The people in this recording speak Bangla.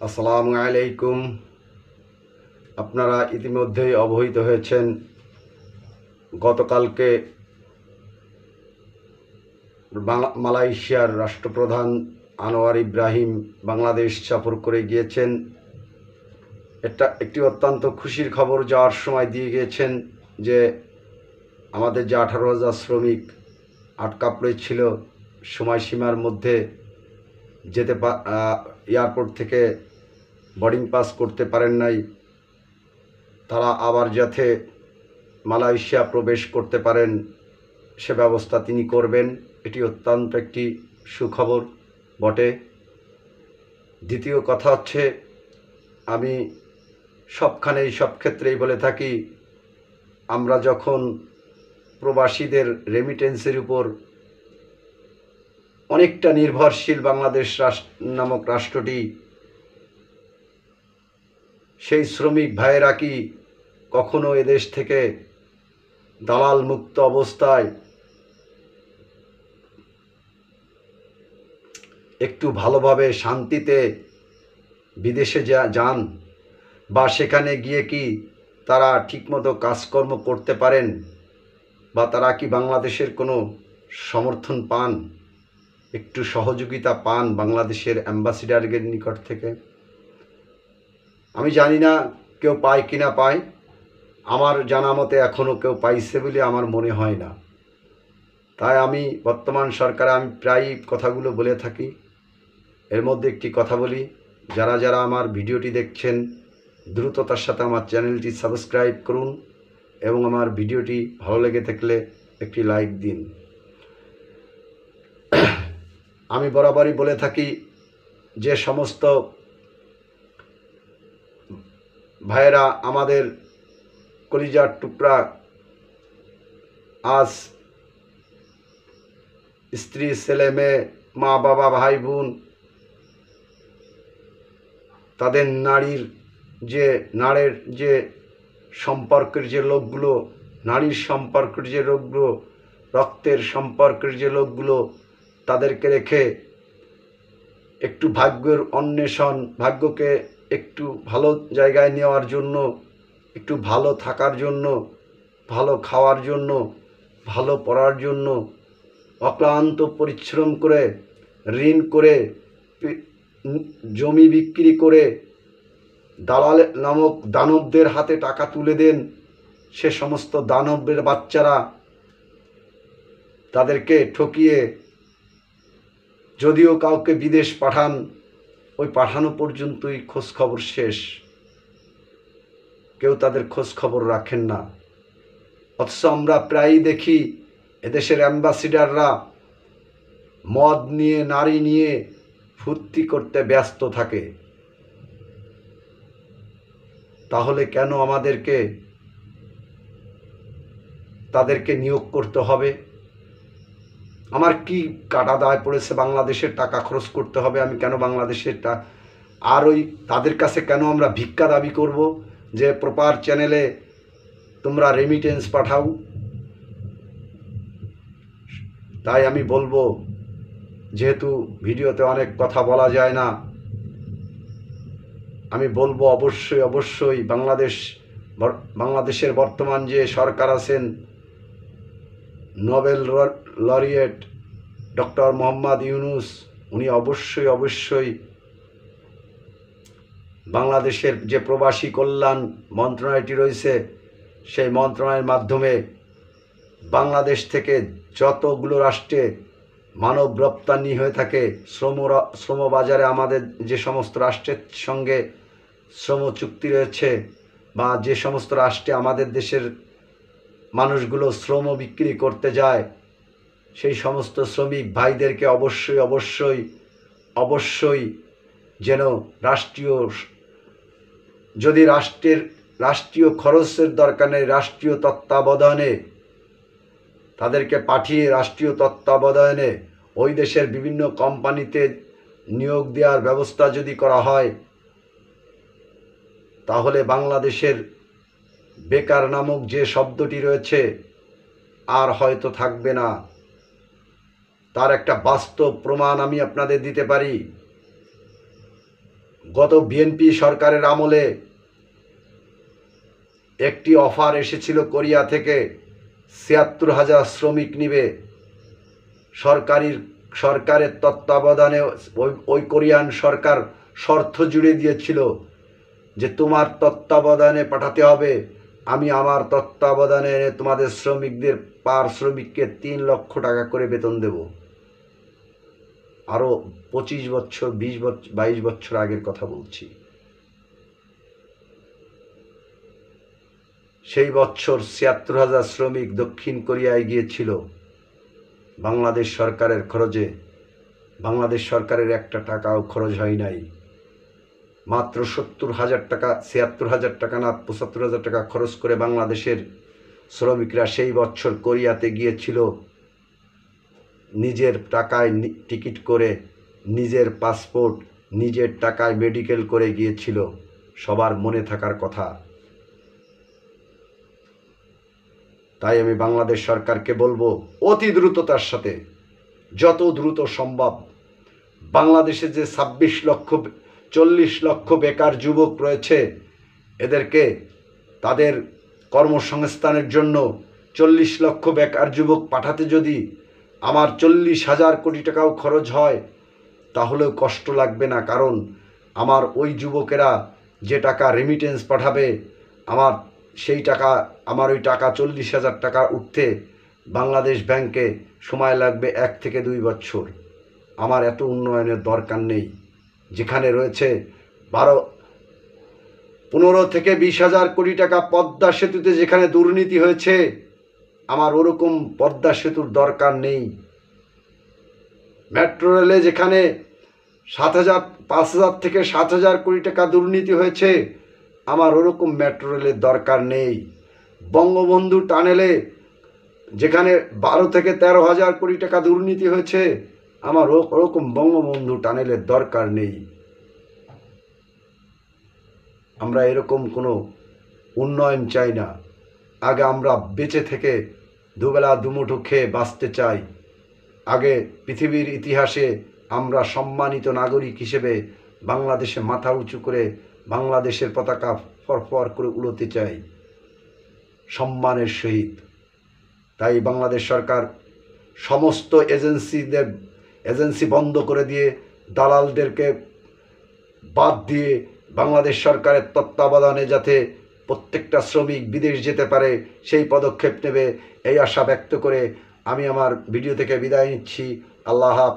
আসসালামু আলাইকুম। আপনারা ইতিমধ্যেই অবহিত হয়েছেন, গতকালকে মালয়েশিয়ার রাষ্ট্রপ্রধান আনোয়ার ইব্রাহিম বাংলাদেশ সফর করে গিয়েছেন। এটা একটি অত্যন্ত খুশির খবর যাওয়ার সময় দিয়ে গিয়েছেন যে আমাদের যে 18,000 শ্রমিক আটকা পড়েছিল, সময়সীমার মধ্যে যেতে এয়ারপোর্ট থেকে বোর্ডিং পাস করতে পারেন নাই, তারা আবার যাতে মালয়েশিয়া প্রবেশ করতে পারেন সে ব্যবস্থা তিনি করবেন। এটি অত্যন্ত একটি সুখবর বটে। দ্বিতীয় কথা হচ্ছে, আমি সব ক্ষেত্রেই বলে থাকি, আমরা যখন প্রবাসীদের রেমিটেন্সের উপর অনেকটা নির্ভরশীল বাংলাদেশ নামক রাষ্ট্রটি, সেই শ্রমিক ভাইয়েরা কি কখনো এদেশ থেকে দালাল মুক্ত অবস্থায় একটু ভালোভাবে শান্তিতে বিদেশে যান, বা সেখানে গিয়ে কি তারা ঠিকমতো কাজকর্ম করতে পারেন, বা তারা কি বাংলাদেশের কোনো সমর্থন পান, একটু সহযোগিতা পান বাংলাদেশের অ্যাম্বাসিডারের নিকট থেকে? আমি জানি না কেউ পায় কি না পায়। আমার জানা মতে এখনও কেউ পাইছে বলে আমার মনে হয় না। তাই আমি বর্তমান সরকারে আমি প্রায়ই কথাগুলো বলে থাকি। এর মধ্যে একটি কথা বলি, যারা যারা আমার ভিডিওটি দেখছেন দ্রুততার সাথে আমার চ্যানেলটি সাবস্ক্রাইব করুন এবং আমার ভিডিওটি ভালো লেগে থাকলে একটি লাইক দিন। আমি বরাবরই বলে থাকি, যে সমস্ত ভাইয়েরা আমাদের কলিজার টুকরা আজ স্ত্রী, ছেলে মেয়ে, মা বাবা, ভাই বোন, তাদের নারীর যে সম্পর্কের যে লোকগুলো, নারীর সম্পর্কের যে লোকগুলো, রক্তের সম্পর্কের যে লোকগুলো, তাদেরকে রেখে একটু ভাগ্যের অন্বেষণ, ভাগ্যকে একটু ভালো জায়গায় নেওয়ার জন্য, একটু ভালো থাকার জন্য, ভালো খাওয়ার জন্য, ভালো পড়ার জন্য অক্লান্ত পরিশ্রম করে, ঋণ করে, জমি বিক্রি করে দালাল নামক দানবদের হাতে টাকা তুলে দেন। সে সমস্ত দানবের বাচ্চারা তাদেরকে ঠকিয়ে যদিও কাউকে বিদেশ পাঠান, ওই পাঠানো পর্যন্তই খোঁজখবর শেষ, কেউ তাদের খোঁজখবর রাখেন না। অথচ আমরা প্রায়ই দেখি এদেশের অ্যাম্বাসিডাররা মদ নিয়ে, নারী নিয়ে ফুর্তি করতে ব্যস্ত থাকে। তাহলে কেন আমাদেরকে তাদেরকে নিয়োগ করতে হবে? আমার কি কাটা দায় পড়েছে বাংলাদেশের টাকা খরচ করতে হবে? আমি কেন বাংলাদেশের আর ওই তাদের কাছে কেন আমরা ভিক্ষা দাবি করব যে প্রপার চ্যানেলে তোমরা রেমিটেন্স পাঠাও? তাই আমি বলবো, যেহেতু ভিডিওতে অনেক কথা বলা যায় না, আমি বলবো অবশ্যই বাংলাদেশের বর্তমান যে সরকার আছেন, Nobel laureate doctor Mohammad Yunus, উনি অবশ্যই বাংলাদেশের যে প্রবাসী কল্যাণ মন্ত্রণালয়টি রয়েছে, সেই মন্ত্রণালয়ের মাধ্যমে বাংলাদেশ থেকে যতগুলো রাষ্ট্রে মানব রপ্তানি হয়ে থাকে, শ্রমবাজারে আমাদের যে সমস্ত রাষ্ট্রের সঙ্গে শ্রম চুক্তি রয়েছে, বা যে সমস্ত রাষ্ট্রে আমাদের দেশের মানুষগুলো শ্রম বিক্রি করতে যায়, সেই সমস্ত শ্রমিক ভাইদেরকে অবশ্যই যেন যদি রাষ্ট্রীয় খরচের দরকার নেই, রাষ্ট্রীয় তত্ত্বাবধানে তাদেরকে পাঠিয়ে রাষ্ট্রীয় তত্ত্বাবধানে ওই দেশের বিভিন্ন কোম্পানিতে নিয়োগ দেওয়ার ব্যবস্থা যদি করা হয়, তাহলে বাংলাদেশের বেকার নামক যে শব্দটি রয়েছে আর হয়তো থাকবে না। তার একটা বাস্তব প্রমাণ আমি আপনাদের দিতে পারি। গত বিএনপি সরকারের আমলে একটি অফার এসেছিল কোরিয়া থেকে ৭৬,০০০ শ্রমিক নিবে। সরকারের তত্ত্বাবধানে ওই কোরিয়ান সরকার শর্ত জুড়ে দিয়েছিল যে তোমার তত্ত্বাবধানে পাঠাতে হবে, আমি আমার তত্ত্বাবধানে এনে তোমাদের শ্রমিকদের পার শ্রমিককে ৩ লক্ষ টাকা করে বেতন দেব। আরও ২৫ বছর ২০ বছর ২২ বছর আগের কথা বলছি। সেই বছর ৭৬,০০০ শ্রমিক দক্ষিণ কোরিয়ায় গিয়েছিল বাংলাদেশ সরকারের খরচে। বাংলাদেশ সরকারের একটা টাকাও খরচ হয় নাই, মাত্র ৭০,০০০ টাকা ৭৬,০০০ টাকা না ৭৫,০০০ টাকা খরচ করে বাংলাদেশের শ্রমিকরা সেই বছর কোরিয়াতে গিয়েছিল। নিজের টাকায় টিকিট করে, নিজের পাসপোর্ট, নিজের টাকায় মেডিকেল করে গিয়েছিল। সবার মনে থাকার কথা। তাই আমি বাংলাদেশ সরকারকে বলবো, অতি দ্রুততার সাথে, যত দ্রুত সম্ভব বাংলাদেশে যে ২৬ লক্ষ বেকার যুবক রয়েছে, এদেরকে তাদের কর্মসংস্থানের জন্য ৪০ লক্ষ বেকার যুবক পাঠাতে যদি আমার ৪০,০০০ কোটি টাকাও খরচ হয় তাহলেও কষ্ট লাগবে না। কারণ আমার ওই যুবকেরা যে টাকা রেমিটেন্স পাঠাবে, আমার সেই টাকা, আমার ওই টাকা ৪০,০০০ টাকা উঠতে বাংলাদেশ ব্যাংকে সময় লাগবে ১ থেকে ২ বছর। আমার এত উন্নয়নের দরকার নেই। যেখানে রয়েছে ১৫ থেকে ২০,০০০ কোটি টাকা পদ্মা সেতুতে যেখানে দুর্নীতি হয়েছে, আমার ওরকম পদ্মা সেতুর দরকার নেই। মেট্রো রেলে যেখানে ৫,০০০ থেকে ৭,০০০ কোটি টাকা দুর্নীতি হয়েছে, আমার ওরকম মেট্রো রেলের দরকার নেই। বঙ্গবন্ধু টানেলে যেখানে ১২ থেকে ১৩,০০০ কোটি টাকা দুর্নীতি হয়েছে, আমার ওরকম বঙ্গবন্ধু টানেলের দরকার নেই। আমরা এরকম কোনো উন্নয়ন চাই না। আগে আমরা বেঁচে থেকে দুবেলা দুমুঠো খেয়ে বাঁচতে চাই। আগে পৃথিবীর ইতিহাসে আমরা সম্মানিত নাগরিক হিসেবে বাংলাদেশে মাথা উঁচু করে বাংলাদেশের পতাকা ফরফর করে উড়োতে চাই সম্মানের সহিত। তাই বাংলাদেশ সরকার সমস্ত এজেন্সি বন্ধ করে দিয়ে দালালদেরকে বাদ দিয়ে বাংলাদেশ সরকারের তত্ত্বাবধানে যাতে প্রত্যেকটা শ্রমিক বিদেশ যেতে পারে সেই পদক্ষেপ নেবে, এই আশা ব্যক্ত করে আমি আমার ভিডিও থেকে বিদায় নিচ্ছি। আল্লাহ হাফেজ।